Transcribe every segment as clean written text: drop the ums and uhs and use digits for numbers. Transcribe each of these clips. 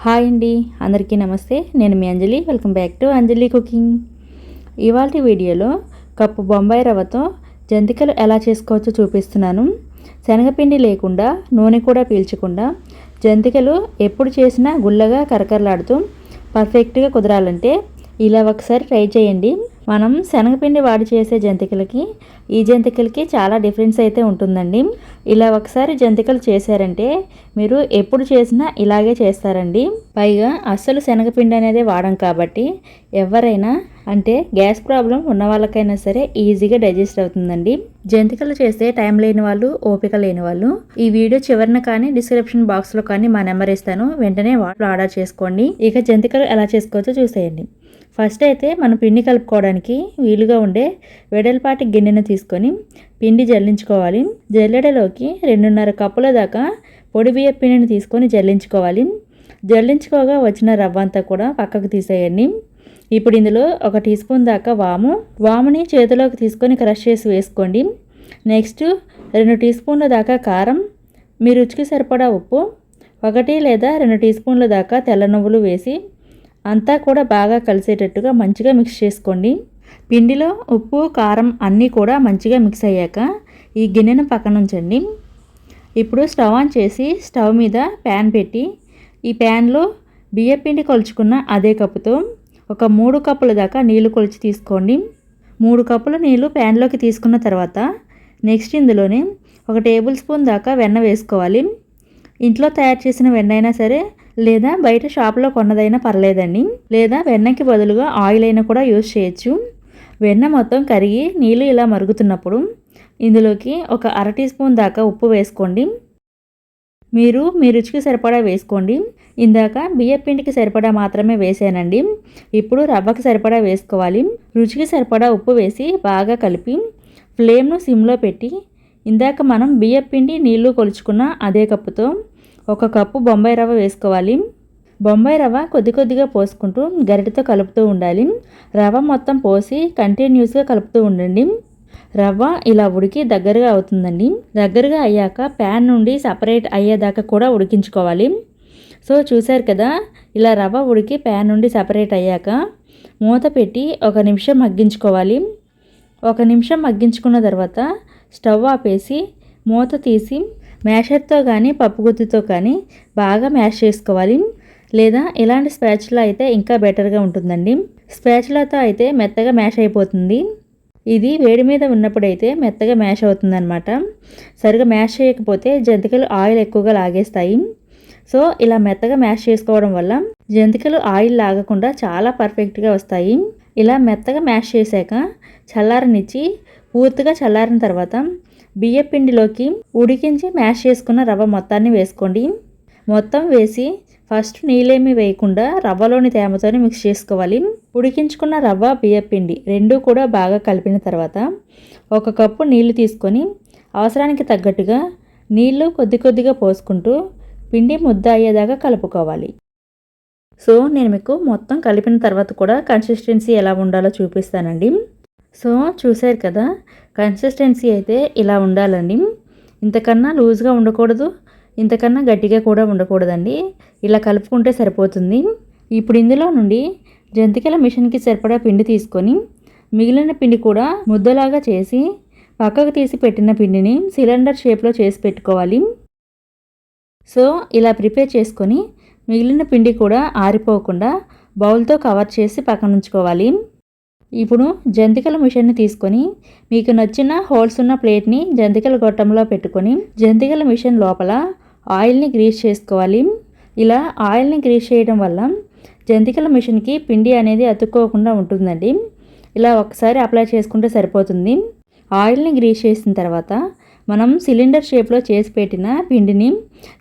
Hi అండి, అందరికీ నమస్తే. నేను మీ Anjali. Welcome back to Anjali cooking. ఇవాల్టి వీడియోలో కప్పు బొంబాయి రవ్వతో జంతికలు ఎలా చేసుకోవచ్చో చూపిస్తున్నాను. శనగపిండి లేకుండా, నూనె కూడా పీల్చకుండా జంతికలు ఎప్పుడు చేసినా గుల్లగా కరకరలాడుతూ పర్ఫెక్ట్గా కుదరాలంటే ఇలా ఒకసారి ట్రై చేయండి. మనం శనగపిండి వాడి చేసే జంతికలకి ఈ జంతికలకి చాలా డిఫరెన్స్ అయితే ఉంటుందండి. ఇలా ఒకసారి జంతికలు చేశారంటే మీరు ఎప్పుడు చేసినా ఇలాగే చేస్తారండి. పైగా అస్సలు శనగపిండి అనేది వాడం కాబట్టి ఎవరైనా అంటే గ్యాస్ ప్రాబ్లం ఉన్న వాళ్ళకైనా సరే ఈజీగా డైజెస్ట్ అవుతుందండి. జంతికలు చేస్తే టైం లేని వాళ్ళు, ఓపిక లేని వాళ్ళు ఈ వీడియో చివరిన కానీ డిస్క్రిప్షన్ బాక్స్లో కానీ మా నెంబర్ ఇస్తాను, వెంటనే ఆర్డర్ చేసుకోండి. ఇక జంతికలు ఎలా చేసుకోవచ్చో చూసేయండి. ఫస్ట్ అయితే మనం పిండి కలుపుకోవడానికి వీలుగా ఉండే వెడల్పాటి గిన్నెను తీసుకొని పిండి జల్లించుకోవాలి. జల్లెడలోకి 2.5 కప్పుల దాకా పొడి బియ్య పిండిని తీసుకొని జల్లించుకోవాలి. జల్లించుకోగా వచ్చిన రవ్వ అంతా కూడా పక్కకు తీసేయండి. ఇప్పుడు ఇందులో 1 టీ స్పూన్ దాకా వాముని చేతిలోకి తీసుకొని క్రష్ చేసి వేసుకోండి. నెక్స్ట్ 2 టీ స్పూన్ల దాకా కారం, మీ రుచికి సరిపడా ఉప్పు, 1 లేదా 2 టీ స్పూన్ల దాకా తెల్ల నువ్వులు వేసి అంతా కూడా బాగా కలిసేటట్టుగా మంచిగా మిక్స్ చేసుకోండి. పిండిలో ఉప్పు, కారం అన్నీ కూడా మంచిగా మిక్స్ అయ్యాక ఈ గిన్నెను పక్కన ఉంచండి. ఇప్పుడు స్టవ్ ఆన్ చేసి స్టవ్ మీద ప్యాన్ పెట్టి ఈ ప్యాన్లో బియ్యపిండి కొలుచుకున్న అదే కప్పుతో ఒక 3 కప్పుల దాకా నీళ్లు కొలిచి తీసుకోండి. 3 కప్పుల నీళ్లు ప్యాన్లోకి తీసుకున్న తర్వాత నెక్స్ట్ ఇందులోనే 1 టేబుల్ స్పూన్ దాకా వెన్న వేసుకోవాలి. ఇంట్లో తయారు చేసిన వెన్న అయినా సరే లేదా బయట షాప్లో కొన్నదైనా పర్లేదండి, లేదా వెన్నకి బదులుగా ఆయిల్ అయినా కూడా యూజ్ చేయొచ్చు. వెన్న మొత్తం కరిగి నీళ్ళు ఇలా మరుగుతున్నప్పుడు ఇందులోకి ఒక 1/2 టీ స్పూన్ దాకా ఉప్పు వేసుకోండి. మీరు మీ రుచికి సరిపడా వేసుకోండి. ఇందాక బియ్యపిండికి సరిపడా మాత్రమే వేసానండి. ఇప్పుడు రవ్వకి సరిపడా వేసుకోవాలి. రుచికి సరిపడా ఉప్పు వేసి బాగా కలిపి ఫ్లేమ్ను సిమ్లో పెట్టి ఇందాక మనం బియ్యపిండి నీళ్లు కొలుచుకున్న అదే కప్పుతో 1 కప్పు బొంబాయి రవ్వ వేసుకోవాలి. బొంబాయి రవ్వ కొద్ది కొద్దిగా పోసుకుంటూ గరిటెతో కలుపుతూ ఉండాలి. రవ్వ మొత్తం పోసి కంటిన్యూస్గా కలుపుతూ ఉండండి. రవ్వ ఇలా ఉడికి దగ్గరగా అవుతుందండి. దగ్గరగా అయ్యాక ప్యాన్ నుండి సపరేట్ అయ్యేదాకా కూడా ఉడికించుకోవాలి. సో చూసారు కదా, ఇలా రవ్వ ఉడికి ప్యాన్ నుండి సపరేట్ అయ్యాక మూత పెట్టి 1 నిమిషం మగ్గించుకోవాలి. 1 నిమిషం మగ్గించుకున్న తర్వాత స్టవ్ ఆపేసి మూత తీసి మ్యాషర్తో కానీ పప్పుగుత్తితో కానీ బాగా మ్యాష్ చేసుకోవాలి. లేదా ఇలాంటి స్పాచులా అయితే ఇంకా బెటర్గా ఉంటుందండి. స్పాచులాతో అయితే మెత్తగా మ్యాష్ అయిపోతుంది. ఇది వేడి మీద ఉన్నప్పుడైతే మెత్తగా మ్యాష్ అవుతుందన్నమాట. సరిగా మ్యాష్ చేయకపోతే జంతికలు ఆయిల్ ఎక్కువగా లాగేస్తాయి. సో ఇలా మెత్తగా మ్యాష్ చేసుకోవడం వల్ల జంతికలు ఆయిల్ లాగకుండా చాలా పర్ఫెక్ట్గా వస్తాయి. ఇలా మెత్తగా మ్యాష్ చేశాక చల్లారనిచ్చి పూర్తిగా చల్లారిన తర్వాత బియ్యపిండిలోకి ఉడికించి మ్యాష్ చేసుకున్న రవ్వ మొత్తాన్ని వేసుకోండి. మొత్తం వేసి ఫస్ట్ నీళ్ళేమీ వేయకుండా రవ్వలోని తేమతోనే మిక్స్ చేసుకోవాలి. ఉడికించుకున్న రవ్వ, బియ్యపిండి రెండూ కూడా బాగా కలిపిన తర్వాత 1 కప్పు నీళ్లు తీసుకొని అవసరానికి తగ్గట్టుగా నీళ్లు కొద్ది కొద్దిగా పోసుకుంటూ పిండి ముద్ద అయ్యేదాకా కలుపుకోవాలి. సో నేను మీకు మొత్తం కలిపిన తర్వాత కూడా కన్సిస్టెన్సీ ఎలా ఉండాలో చూపిస్తానండి. సో చూసారు కదా, కన్సిస్టెన్సీ అయితే ఇలా ఉండాలండి. ఇంతకన్నా లూజ్గా ఉండకూడదు, ఇంతకన్నా గట్టిగా కూడా ఉండకూడదండి. ఇలా కలుపుకుంటే సరిపోతుంది. ఇప్పుడు ఇందులో నుండి జంతికల మిషన్కి సరిపడా పిండి తీసుకొని మిగిలిన పిండి కూడా ముద్దలాగా చేసి పక్కకు తీసి పెట్టిన పిండిని సిలిండర్ షేప్లో చేసి పెట్టుకోవాలి. సో ఇలా ప్రిపేర్ చేసుకొని మిగిలిన పిండి కూడా ఆరిపోకుండా బౌల్తో కవర్ చేసి పక్కన ఉంచుకోవాలి. ఇప్పుడు జంతికల మిషన్ని తీసుకొని మీకు నచ్చిన హోల్స్ ఉన్న ప్లేట్ని జంతికల గొట్టంలో పెట్టుకొని జంతికల మిషన్ లోపల ఆయిల్ని గ్రీస్ చేసుకోవాలి. ఇలా ఆయిల్ని గ్రీస్ చేయడం వల్ల జంతికల మిషన్కి పిండి అనేది అతుక్కోకుండా ఉంటుందండి. ఇలా ఒకసారి అప్లై చేసుకుంటే సరిపోతుంది. ఆయిల్ని గ్రీస్ చేసిన తర్వాత మనం సిలిండర్ షేప్లో చేసి పెట్టిన పిండిని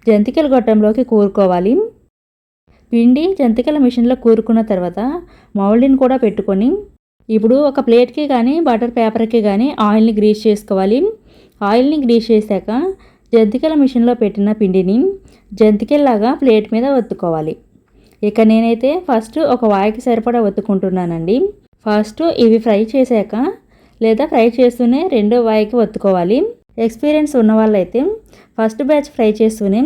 జంతికల గొట్టంలోకి కూరుకోవాలి. పిండి జంతికల మిషన్లో కూరుకున్న తర్వాత మౌల్డ్ని కూడా పెట్టుకొని ఇప్పుడు ఒక ప్లేట్కి కానీ బటర్ పేపర్కి కానీ ఆయిల్ని గ్రీస్ చేసుకోవాలి. ఆయిల్ని గ్రీస్ చేశాక జంతికల మిషన్లో పెట్టిన పిండిని జంతికల్లాగా ప్లేట్ మీద ఒత్తుకోవాలి. ఇక నేనైతే ఫస్ట్ ఒక వాయికి సరిపడా ఒత్తుకుంటున్నానండి. ఫస్ట్ ఇవి ఫ్రై చేశాక లేదా ఫ్రై చేస్తూనే రెండో వాయికి ఒత్తుకోవాలి. ఎక్స్పీరియన్స్ ఉన్న వాళ్ళైతే ఫస్ట్ బ్యాచ్ ఫ్రై చేస్తూనే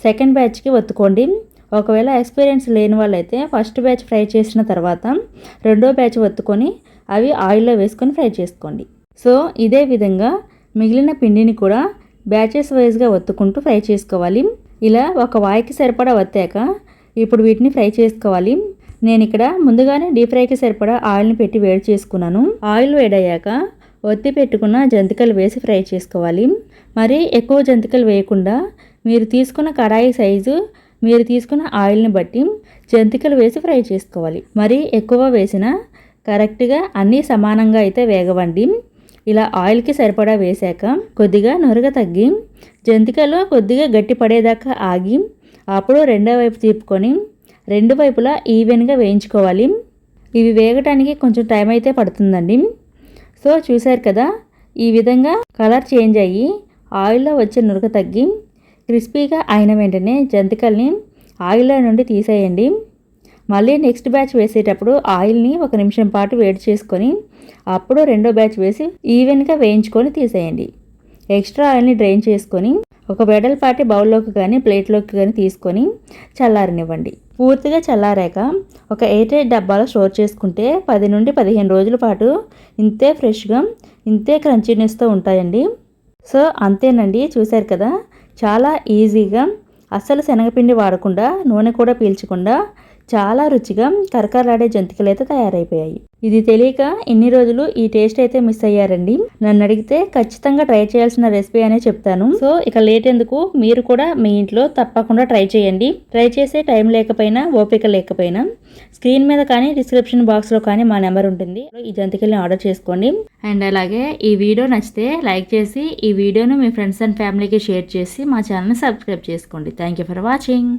సెకండ్ బ్యాచ్కి ఒత్తుకోండి. ఒకవేళ ఎక్స్పీరియన్స్ లేని వాళ్ళైతే ఫస్ట్ బ్యాచ్ ఫ్రై చేసిన తర్వాత రెండో బ్యాచ్ ఒత్తుకొని అవి ఆయిల్లో వేసుకొని ఫ్రై చేసుకోండి. సో ఇదే విధంగా మిగిలిన పిండిని కూడా బ్యాచెస్ వైజ్గా ఒత్తుకుంటూ ఫ్రై చేసుకోవాలి. ఇలా ఒక వాయికి సరిపడా వత్తాక ఇప్పుడు వీటిని ఫ్రై చేసుకోవాలి. నేను ఇక్కడ ముందుగానే డీప్ ఫ్రైకి సరిపడా ఆయిల్ని పెట్టి వేడి చేసుకున్నాను. ఆయిల్ వేడయ్యాక ఒత్తి పెట్టుకున్న జంతికలు వేసి ఫ్రై చేసుకోవాలి. మరి ఎక్కువ జంతికలు వేయకుండా మీరు తీసుకున్న కడాయి సైజు, మీరు తీసుకున్న ఆయిల్ని బట్టి జంతికలు వేసి ఫ్రై చేసుకోవాలి. మరి ఎక్కువ వేసినా కరెక్ట్గా అన్నీ సమానంగా అయితే వేగవండి. ఇలా ఆయిల్కి సరిపడా వేశాక కొద్దిగా నొరగ తగ్గి జంతికలు కొద్దిగా గట్టి పడేదాకా ఆగి అప్పుడు రెండో వైపు తిప్పుకొని రెండు వైపులా ఈవెన్గా వేయించుకోవాలి. ఇవి వేగటానికి కొంచెం టైం అయితే పడుతుందండి. సో చూశారు కదా, ఈ విధంగా కలర్ చేంజ్ అయ్యి ఆయిల్లో వచ్చే నురగ తగ్గి క్రిస్పీగా అయిన వెంటనే జంతికల్ని ఆయిల్లో నుండి తీసేయండి. మళ్ళీ నెక్స్ట్ బ్యాచ్ వేసేటప్పుడు ఆయిల్ని 1 నిమిషం పాటు వేడి చేసుకొని అప్పుడు రెండో బ్యాచ్ వేసి ఈవెన్గా వేయించుకొని తీసేయండి. ఎక్స్ట్రా ఆయిల్ని డ్రైన్ చేసుకొని ఒక వెడల్పాటి బౌల్లోకి కానీ ప్లేట్లోకి కానీ తీసుకొని చల్లారనివ్వండి. పూర్తిగా చల్లారాక ఒక ఎయిర్ టైట్ డబ్బాలో స్టోర్ చేసుకుంటే 10 నుండి 15 రోజుల పాటు ఇంతే ఫ్రెష్గా, ఇంతే క్రంచీనెస్తో ఉంటాయండి. సో అంతేనండి, చూశారు కదా, చాలా ఈజీగా అస్సలు శనగపిండి వాడకుండా నూనె కూడా పీల్చకుండా చాలా రుచిగా కరకరలాడే జంతికలు అయితే తయారైపోయాయి. ఇది తెలియక ఇన్ని రోజులు ఈ టేస్ట్ అయితే మిస్ అయ్యారండి. నన్ను అడిగితే ఖచ్చితంగా ట్రై చేయాల్సిన రెసిపీ అనే చెప్తాను. సో ఇక లేట్ ఎందుకు, మీరు కూడా మీ ఇంట్లో తప్పకుండా ట్రై చేయండి. ట్రై చేసే టైం లేకపోయినా ఓపిక లేకపోయినా స్క్రీన్ మీద కానీ డిస్క్రిప్షన్ బాక్స్లో కానీ మా నెంబర్ ఉంటుంది, ఈ జంతికల్ని ఆర్డర్ చేసుకోండి. అండ్ అలాగే ఈ వీడియో నచ్చితే లైక్ చేసి ఈ వీడియోను మీ ఫ్రెండ్స్ అండ్ ఫ్యామిలీకి షేర్ చేసి మా ఛానల్ని సబ్స్క్రైబ్ చేసుకోండి. Thank you for watching.